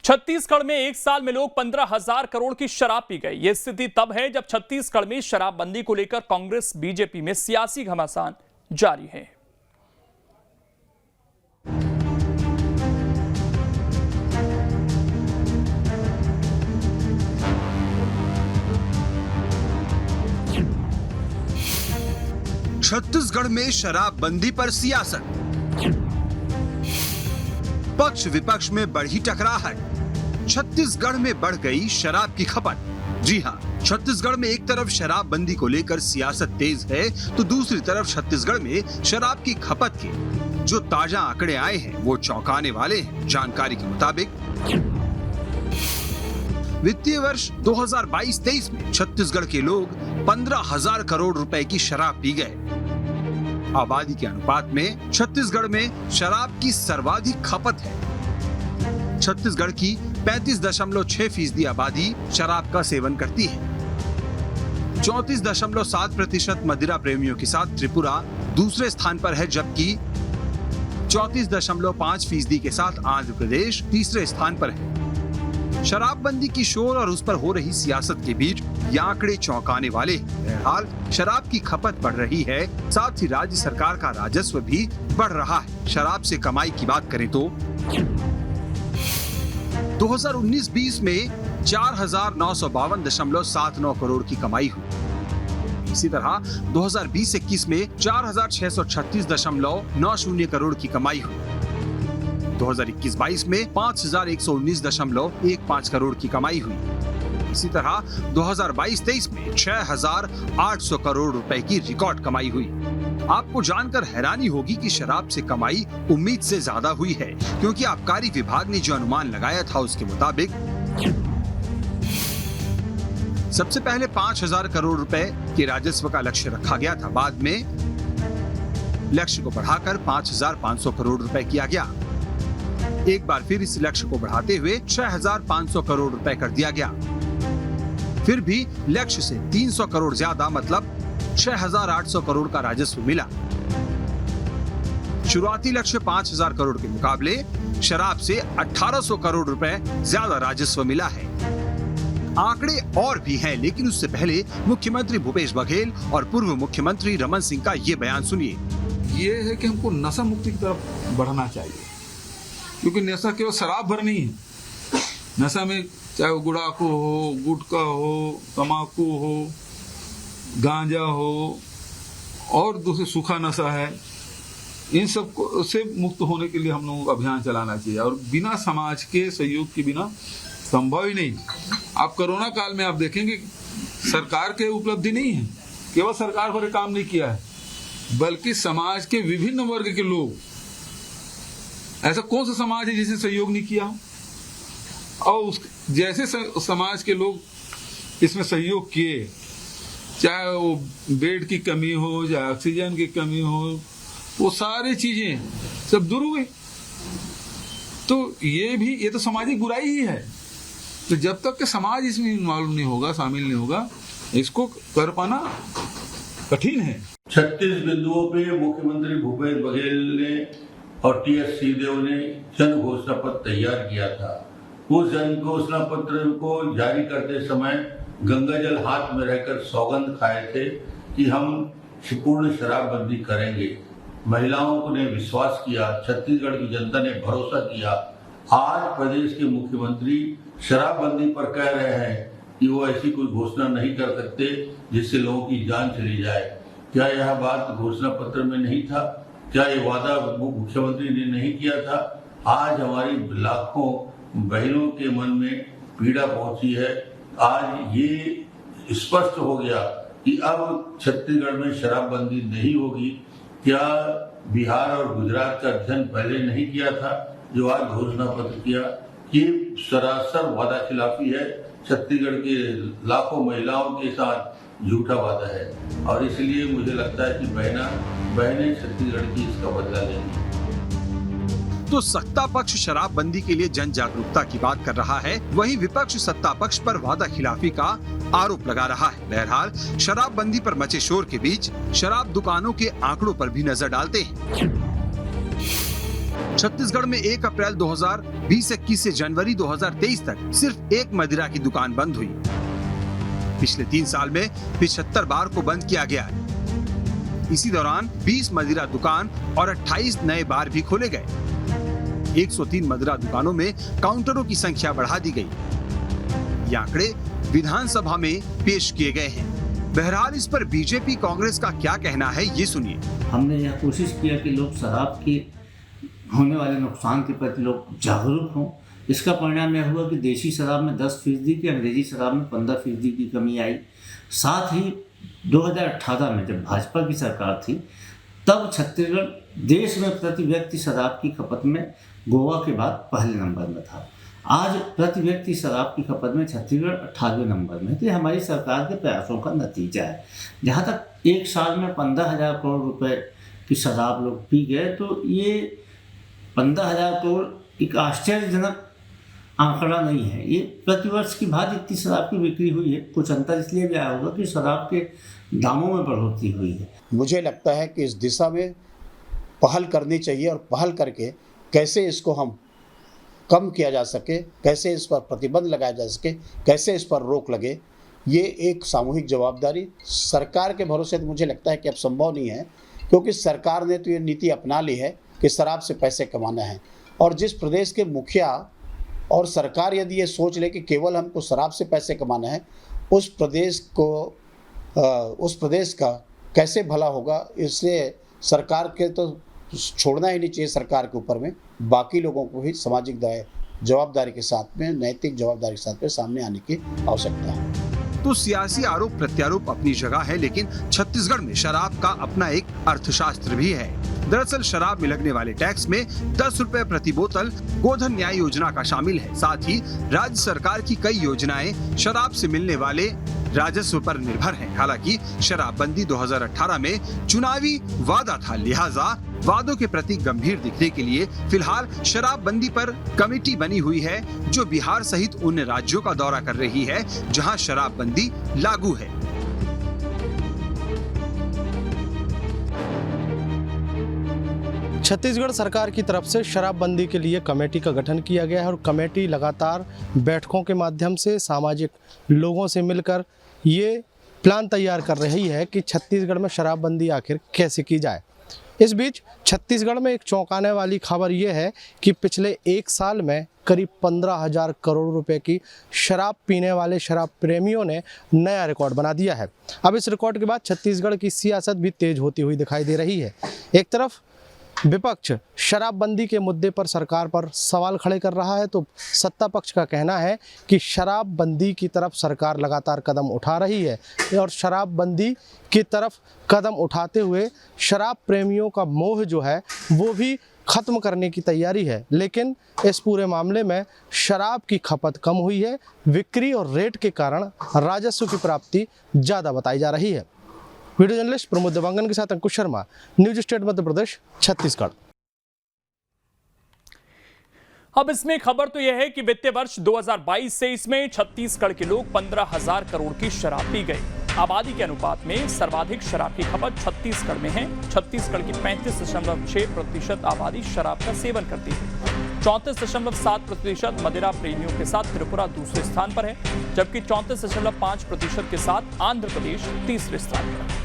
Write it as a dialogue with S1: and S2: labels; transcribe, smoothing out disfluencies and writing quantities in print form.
S1: छत्तीसगढ़ में एक साल में लोग 15,000 करोड़ की शराब पी गए। यह स्थिति तब है जब छत्तीसगढ़ में शराबबंदी को लेकर कांग्रेस बीजेपी में सियासी घमासान जारी है।
S2: छत्तीसगढ़ में शराबबंदी पर सियासत, पक्ष विपक्ष में बढ़ी टकराहट। छत्तीसगढ़ में बढ़ गई शराब की खपत। जी हां, छत्तीसगढ़ में एक तरफ शराबबंदी को लेकर सियासत तेज है तो दूसरी तरफ छत्तीसगढ़ में शराब की खपत के जो ताजा आंकड़े आए हैं वो चौंकाने वाले हैं। जानकारी के मुताबिक वित्तीय वर्ष 2022-23 में छत्तीसगढ़ के लोग 15,000 करोड़ रुपए की शराब पी गए। आबादी के अनुपात में छत्तीसगढ़ में शराब की सर्वाधिक खपत है। छत्तीसगढ़ की 35.6% आबादी शराब का सेवन करती है। 34.7% मदिरा प्रेमियों के साथ त्रिपुरा दूसरे स्थान पर है, जबकि 34.5% के साथ आंध्र प्रदेश तीसरे स्थान पर है। शराबबंदी की शोर और उस पर हो रही सियासत के बीच ये आंकड़े चौंकाने वाले हैं। बहरहाल शराब की खपत बढ़ रही है, साथ ही राज्य सरकार का राजस्व भी बढ़ रहा है। शराब से कमाई की बात करें तो 2019-20 में 4,952.79 करोड़ की कमाई हुई। इसी तरह 2020-21 में 4,636.90 करोड़ की कमाई हुई। 2021-22 में 5,119.15 करोड़ की कमाई हुई। इसी तरह 2022-23 में 6,800 करोड़ रुपए की रिकॉर्ड कमाई हुई। आपको जानकर हैरानी होगी कि शराब से कमाई उम्मीद से ज्यादा हुई है, क्योंकि आबकारी विभाग ने जो अनुमान लगाया था उसके मुताबिक सबसे पहले 5,000 करोड़ रुपए के राजस्व का लक्ष्य रखा गया था। बाद में लक्ष्य को बढ़ाकर 5,500 करोड़ रुपए किया गया। एक बार फिर इस लक्ष्य को बढ़ाते हुए 6,500 करोड़ रुपए कर दिया गया। फिर भी लक्ष्य से 300 करोड़ ज्यादा, मतलब 6,800 करोड़ का राजस्व मिला। शुरुआती लक्ष्य 5,000 करोड़ के मुकाबले शराब से 1,800 करोड़ रुपए ज्यादा राजस्व मिला है। आंकड़े और भी हैं, लेकिन उससे पहले मुख्यमंत्री भूपेश बघेल और पूर्व मुख्यमंत्री रमन सिंह का ये बयान सुनिए।
S3: ये है कि हमको नशा मुक्ति की तरफ बढ़ना चाहिए, क्योंकि नशा केवल शराब भर नहीं है। नशा में चाहे वो गुड़ाखू हो, गुटखा हो, तम्बाकू हो, गांजा हो और दूसरे सूखा नशा है, इन सब को से मुक्त होने के लिए हम लोगों को अभियान चलाना चाहिए। और बिना समाज के सहयोग के बिना संभव ही नहीं। आप कोरोना काल में आप देखेंगे सरकार के उपलब्धि नहीं है, केवल सरकार पर काम नहीं किया है, बल्कि समाज के विभिन्न वर्ग के लोग, ऐसा कौन सा समाज है जिसने सहयोग नहीं किया, और उस जैसे समाज के लोग इसमें सहयोग किए, चाहे वो बेड की कमी हो, चाहे ऑक्सीजन की कमी हो, वो सारी चीजें सब दूर हो गई। तो ये तो सामाजिक बुराई ही है। तो जब तक कि समाज इसमें इन्वॉल्व नहीं होगा, शामिल नहीं होगा, इसको कर पाना कठिन है।
S4: 36 बिंदुओं पे मुख्यमंत्री भूपेश बघेल ने और टी.एस. सिंहदेव ने जन घोषणा पत्र तैयार किया था। उस जन घोषणा पत्र को जारी करते समय गंगा जल हाथ में रहकर सौगंध खाए थे कि हम पूर्ण शराबबंदी करेंगे। महिलाओं ने विश्वास किया, छत्तीसगढ़ की जनता ने भरोसा किया। आज प्रदेश के मुख्यमंत्री शराबबंदी पर कह रहे हैं कि वो ऐसी कोई घोषणा नहीं कर सकते जिससे लोगों की जान चली जाए। क्या यह बात घोषणा पत्र में नहीं था? क्या ये वादा मुख्यमंत्री ने नहीं किया था? आज हमारी लाखों बहनों के मन में पीड़ा पहुंची है। आज ये स्पष्ट हो गया कि अब छत्तीसगढ़ में शराबबंदी नहीं होगी। क्या बिहार और गुजरात का अध्ययन पहले नहीं किया था जो आज घोषणा पत्र किया? ये सरासर वादा खिलाफी है। छत्तीसगढ़ के लाखों महिलाओं के साथ झूठा वादा है, और इसलिए मुझे लगता है कि बहनें छत्तीसगढ़ की इसका बदला लेंगी।
S2: तो सत्ता पक्ष शराबबंदी के लिए जन जागरूकता की बात कर रहा है, वहीं विपक्ष सत्ता पक्ष पर वादा खिलाफी का आरोप लगा रहा है। बहरहाल शराबबंदी पर मचे शोर के बीच शराब दुकानों के आंकड़ों पर भी नजर डालते हैं। छत्तीसगढ़ में 1 अप्रैल 2020-21 से जनवरी 2023 तक सिर्फ एक मदिरा की दुकान बंद हुई। पिछले 3 साल में 75 बार को बंद किया गया। इसी दौरान 20 मदिरा दुकान और 28 नए बार भी खोले गए। 103 मदिरा दुकानों में काउंटरों की संख्या बढ़ा दी गई। ये आंकड़े विधानसभा में पेश किए गए हैं। बहरहाल इस पर बीजेपी कांग्रेस का क्या कहना है, ये सुनिए।
S5: हमने यह कोशिश किया कि लोग शराब के होने वाले नुकसान के प्रति लोग जागरूक हों। इसका परिणाम यह हुआ कि देसी शराब में 10% की, अंग्रेजी शराब में 15% की कमी आई। साथ ही 2018 में जब भाजपा की सरकार थी तब छत्तीसगढ़ देश में प्रति व्यक्ति शराब की खपत में गोवा के बाद पहले नंबर में था। आज प्रति व्यक्ति शराब की खपत में छत्तीसगढ़ 28वें नंबर में। तो हमारी सरकार के प्रयासों का नतीजा है। जहाँ तक एक साल में 15,000 करोड़ रुपए की शराब लोग पी गए, तो ये 15,000 करोड़ एक आश्चर्यजनक आंकड़ा नहीं है। ये प्रतिवर्ष की भांति इतनी शराब की बिक्री हुई है। कुछ अंतर इसलिए भी आया होगा कि शराब के दामों में बढ़ोतरी हुई है।
S6: मुझे लगता है कि इस दिशा में पहल करनी चाहिए और पहल करके कैसे इसको हम कम किया जा सके, कैसे इस पर प्रतिबंध लगाया जा सके, कैसे इस पर रोक लगे, ये एक सामूहिक जवाबदारी सरकार के भरोसे तो मुझे लगता है कि अब संभव नहीं है, क्योंकि सरकार ने तो ये नीति अपना ली है कि शराब से पैसे कमाना है। और जिस प्रदेश के मुखिया और सरकार यदि ये सोच ले कि केवल हमको शराब से पैसे कमाना है, उस प्रदेश का कैसे भला होगा। इसलिए सरकार के तो छोड़ना ही नहीं चाहिए सरकार के ऊपर में, बाकी लोगों को भी सामाजिक जवाबदारी के साथ में, नैतिक जवाबदारी के साथ में सामने आने की आवश्यकता है।
S2: तो सियासी आरोप प्रत्यारोप अपनी जगह है, लेकिन छत्तीसगढ़ में शराब का अपना एक अर्थशास्त्र भी है। दरअसल शराब में लगने वाले टैक्स में 10 रुपए प्रति बोतल गोधन न्याय योजना का शामिल है। साथ ही राज्य सरकार की कई योजनाएं शराब से मिलने वाले राजस्व पर निर्भर हैं। हालांकि शराबबंदी 2018 में चुनावी वादा था, लिहाजा वादों के प्रति गंभीर दिखने के लिए फिलहाल शराबबंदी पर कमेटी बनी हुई है, जो बिहार सहित उन राज्यों का दौरा कर रही है जहां शराबबंदी लागू है।
S7: छत्तीसगढ़ सरकार की तरफ से शराबबंदी के लिए कमेटी का गठन किया गया है और कमेटी लगातार बैठकों के माध्यम से सामाजिक लोगों से मिलकर ये प्लान तैयार कर रही है कि छत्तीसगढ़ में शराबबंदी आखिर कैसे की जाए। इस बीच छत्तीसगढ़ में एक चौंकाने वाली खबर ये है कि पिछले 1 साल में करीब 15,000 करोड़ रुपए की शराब पीने वाले शराब प्रेमियों ने नया रिकॉर्ड बना दिया है। अब इस रिकॉर्ड के बाद छत्तीसगढ़ की सियासत भी तेज होती हुई दिखाई दे रही है। एक तरफ विपक्ष शराबबंदी के मुद्दे पर सरकार पर सवाल खड़े कर रहा है, तो सत्ता पक्ष का कहना है कि शराबबंदी की तरफ सरकार लगातार कदम उठा रही है और शराबबंदी की तरफ कदम उठाते हुए शराब प्रेमियों का मोह जो है वो भी ख़त्म करने की तैयारी है। लेकिन इस पूरे मामले में शराब की खपत कम हुई है, बिक्री और रेट के कारण राजस्व की प्राप्ति ज़्यादा बताई जा रही है। वीडियो जर्नलिस्ट प्रमोद देवांगन के साथ अंकुश शर्मा, न्यूज स्टेट मध्य प्रदेश, छत्तीसगढ़।
S1: अब इसमें खबर तो यह है कि वित्तीय वर्ष 2022-23 में छत्तीसगढ़ के लोग 15,000 करोड़ की शराब पी गए। आबादी के अनुपात में सर्वाधिक शराब की खपत छत्तीसगढ़ में है। छत्तीसगढ़ की 35.6% आबादी शराब का सेवन करती है। 34.7% मदिरा प्रेमियों के साथ त्रिपुरा दूसरे स्थान पर है, जबकि 34.5% के साथ आंध्र प्रदेश तीसरे स्थान पर है।